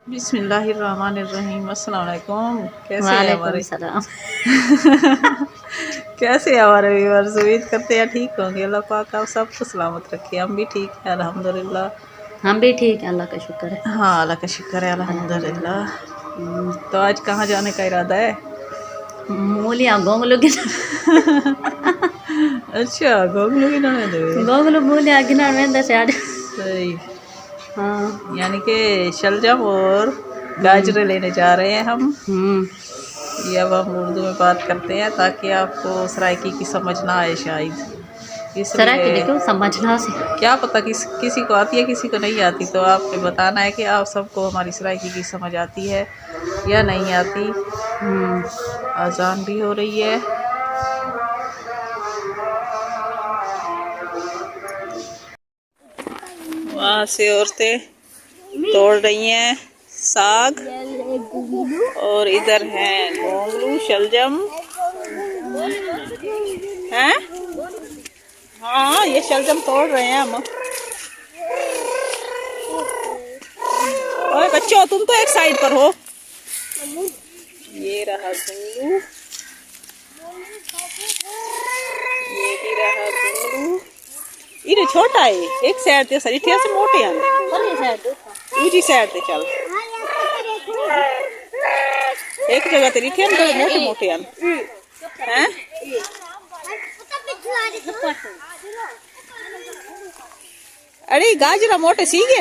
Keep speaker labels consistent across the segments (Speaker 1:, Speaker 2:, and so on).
Speaker 1: बिस्मिल्लाहिर्रहमानिर्रहीम। अस्सलाम वालेकुम। कैसे है
Speaker 2: वालेकुम
Speaker 1: हमारे
Speaker 2: सलाम।
Speaker 1: कैसे है हमारे व्यूअर्स? उम्मीद करते हैं ठीक होंगे। अल्लाह पाक आप सबको सलामत रखे। हम भी ठीक हैं अल्हम्दुलिल्लाह।
Speaker 2: हम भी ठीक है, अल्लाह का शुक्र है।
Speaker 1: हाँ, अल्लाह का शुक्र है
Speaker 2: अल्हम्दुलिल्लाह।
Speaker 1: अल्हम्दुलिल्लाह। तो आज कहाँ जाने का इरादा है?
Speaker 2: मूलियाँ गोंगलू की
Speaker 1: अच्छा, गोगलू की नोने दे।
Speaker 2: गोंगलू मूलियाँ गिना में दस यार।
Speaker 1: सही।
Speaker 2: हाँ।
Speaker 1: यानी कि शलजम और
Speaker 2: हम्म।
Speaker 1: गाजरे लेने जा रहे हैं हम।
Speaker 2: हम्म।
Speaker 1: ये अब हम उर्दू में बात करते हैं ताकि आपको सराइकी की समझ ना आए शायद,
Speaker 2: सरा के
Speaker 1: इसलिए।
Speaker 2: देखो समझना से
Speaker 1: क्या पता किसी को आती है किसी को नहीं आती, तो आपने बताना है कि आप सबको हमारी सराइकी की समझ आती है या नहीं आती।
Speaker 2: हम्म।
Speaker 1: अजान भी हो रही है। वहाँ से औरतें तोड़ रही हैं साग, और इधर हैं गोंगलू शलजम हैं। हाँ, ये शलजम तोड़ रहे हैं हम। ओए बच्चों, तुम तो एक साइड पर हो। ये रहा गोंगलू, ये भी रहा गोंगलू। ये छोटा है, एक साइड ते सरी से मोटे हैं। दूसरी साइड ते चल, एक जगह ते रिठे हैं मोटे मोटे हैं। अरे गाजरा मोटे सीगे।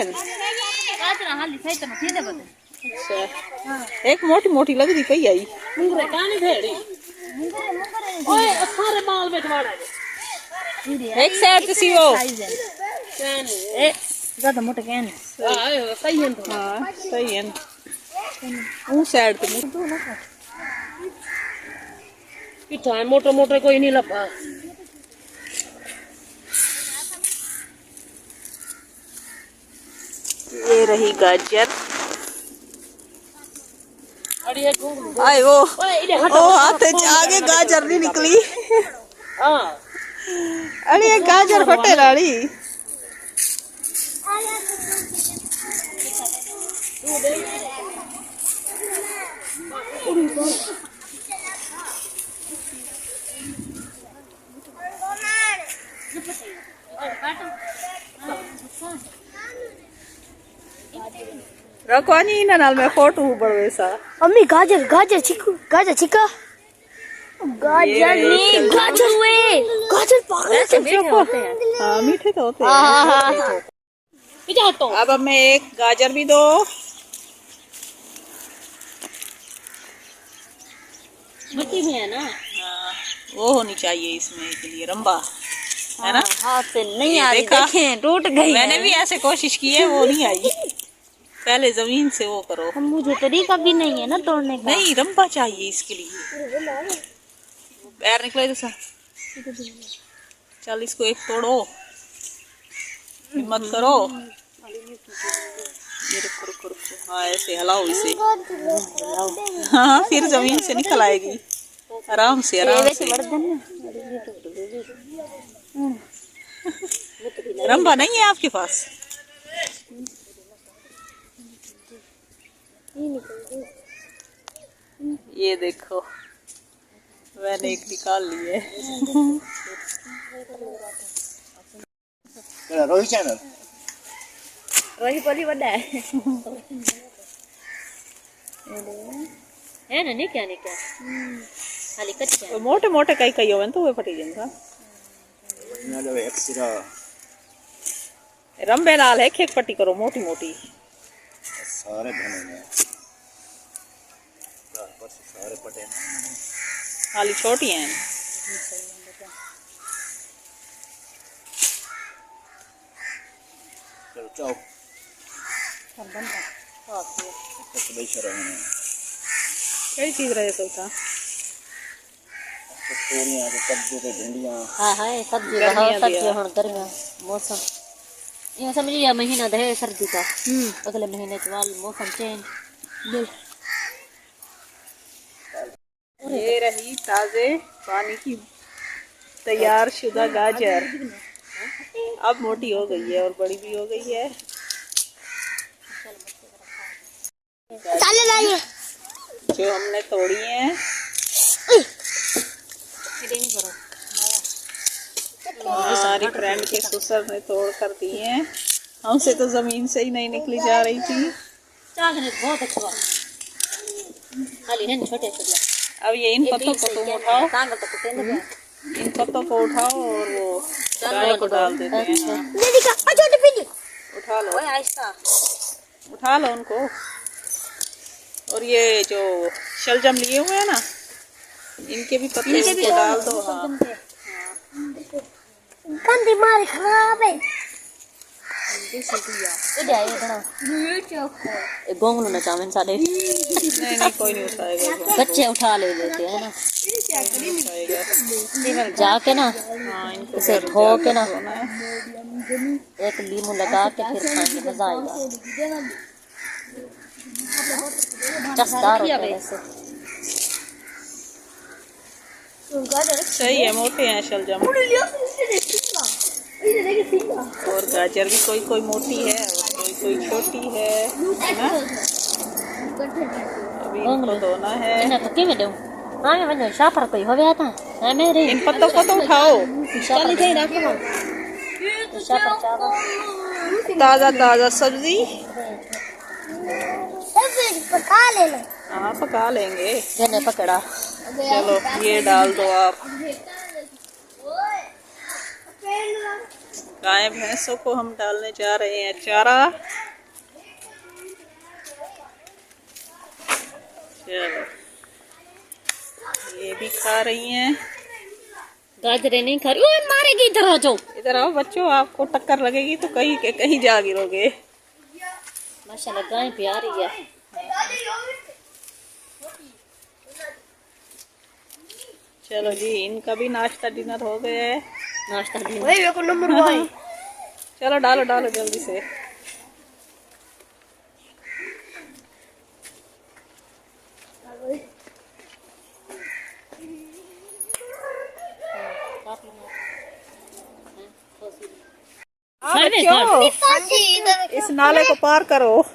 Speaker 1: अच्छा, एक मोटी मोटी लग रही पई आई। एक साइड से वो
Speaker 2: ज्यादा मोटे कहने।
Speaker 1: हाँ सही है। उस साइड पे
Speaker 2: पिठा मोटे मोटे कोई नहीं लगा।
Speaker 1: ये रही गाजर। आए वो हाथ आगे गाजर नहीं निकली। अरे ये गाजर फटे राड़ी। रखवानी ना नाल मैं फोटो बड़वे सा।
Speaker 2: अम्मी गाजर गाजर चिकू गाजर चिका गाजर नहीं गाजर हुए गाजर पागल से मीठे होते हैं।
Speaker 1: हाँ मीठे तो होते हैं। अब हमें एक गाजर भी दो।
Speaker 2: मिट्टी में है ना।
Speaker 1: हाँ, वो होनी चाहिए इसमें के लिए रंबा, है ना।
Speaker 2: हाथ से नहीं आ रही, देखें टूट गई।
Speaker 1: मैंने भी ऐसे कोशिश की है, वो नहीं आई। पहले जमीन से वो करो।
Speaker 2: मुझे तरीका भी नहीं है ना तोड़ने का।
Speaker 1: नहीं, रंबा चाहिए इसके लिए। पैर निकले तो चल इसको एक तोड़ो, हिम्मत करो। ये रुको रुको रुको, हाँ ऐसे हिलाओ इसे। हाँ फिर जमीन से निकल आएगी। आराम से आराम से। रंबा नहीं है आपके पास? ये देखो, मैंने एक निकाल ली है।
Speaker 3: रोही चैनल
Speaker 2: रोही बोली बड़ा है ना। नहीं क्या खाली कच्चा
Speaker 1: तो मोटे मोटे कई कई होवन तो वे फटी जाएगा। रंबे लाल है, खेक पट्टी करो मोटी मोटी।
Speaker 3: सारे बने हैं, सारे पटे
Speaker 1: खाली छोटी हैं।
Speaker 3: चलो चाओ
Speaker 1: कई चीज रहे तो था।
Speaker 3: तोरियां कद्दू के भिंडियां।
Speaker 2: हाँ हाँ सब्जी हम गर्मियां मौसम ये समझ लिया महीना है सर्दी का। अगले महीने के मौसम चेंज।
Speaker 1: ये रही ताजे पानी की तैयार शुदा गाजर। अब मोटी हो गई है और बड़ी भी हो गई है। जो हमने तोड़ी है सारी फ्रेंड के ससुर ने तोड़ कर दी है। हमसे तो जमीन से ही नहीं निकली जा रही थी।
Speaker 2: बहुत अच्छा खाली है छोटे छोटे।
Speaker 1: अब ये इन पत्तों को तुम उठाओ, इन पत्तों को उठाओ और वो गाय को डाल देते हैं। उठा लो, उठा लो उनको। और ये जो शलजम लिए हुए हैं ना, इनके भी पत्ते उनको डाल दो। हाँ
Speaker 2: खराब है गोंगलू न चावन सारे
Speaker 1: नहीं कोई नहीं उठाएगा।
Speaker 2: बच्चे उठा ले लेते हैं ना, जाके ना इसे धो के ना एक लीमू लगा के फिर खाएंगे, मजा आएगा। चस्कार होता है वैसे।
Speaker 1: सही है, मोटे हैं शलजम। और गाजर भी कोई कोई मोटी है और कोई कोई छोटी है ना। अभी इनको धोना है।
Speaker 2: इन्हें तो क्यों दूं? हाँ मैं बंदे शापर कोई हो गया था। है मेरे
Speaker 1: इन पत्तों को तो उठाओ।
Speaker 2: शापर चावल
Speaker 1: ताजा ताजा सब्जी
Speaker 2: पका ले लो।
Speaker 1: हाँ पका लेंगे।
Speaker 2: मैंने पकड़ा।
Speaker 1: चलो ये डाल दो आप। गाय भैंसों को हम डालने जा रहे हैं चारा। चलो ये भी खा रही हैं।
Speaker 2: गाजरे नहीं खा रही। ओए मारेगी, इधर आ जाओ।
Speaker 1: इधर आओ बच्चों, आपको टक्कर लगेगी तो कहीं के कहीं जा गिरोगे।
Speaker 2: माशाल्लाह गाय प्यारी है।
Speaker 1: चलो जी, इनका भी नाश्ता डिनर हो गया है।
Speaker 2: नाश्ता दी
Speaker 1: चलो डालो डालो जल्दी से। हाँ, बच्चों, इस नाले को पार करो।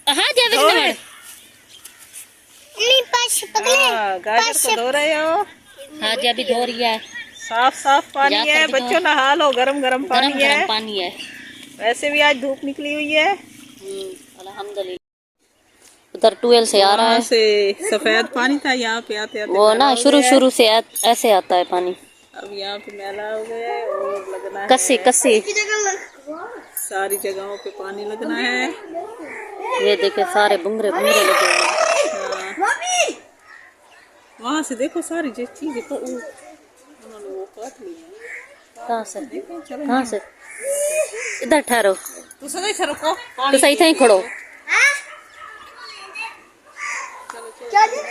Speaker 2: हाँ
Speaker 1: गाजर को धो रहे हो।
Speaker 2: हाँ जी अभी धो रही है।
Speaker 1: साफ साफ पानी है बच्चों, नहा लो। गरम गरम पानी है।
Speaker 2: पानी है।
Speaker 1: वैसे भी आज धूप निकली हुई है।
Speaker 2: अल्हम्दुलिल्लाह। उधर ट्यूबवेल से आ रहा है।
Speaker 1: से सफेद पानी था, यहाँ पे आते आते
Speaker 2: वो ना शुरू से ऐसे आता है पानी।
Speaker 1: अब यहाँ पे मैला हो गया है और लगना है
Speaker 2: कस्सी
Speaker 1: सारी जगहों पे पानी लगना है।
Speaker 2: ये देखे सारे बुंगरे लगे हुए हैं।
Speaker 1: वहाँ से देखो सारी चीजें उन्होंने वो काट ली है।
Speaker 2: कहाँ से इधर ठहरो।
Speaker 1: तू सही से रुको,
Speaker 2: तो सही था ही खड़ो।
Speaker 1: चलो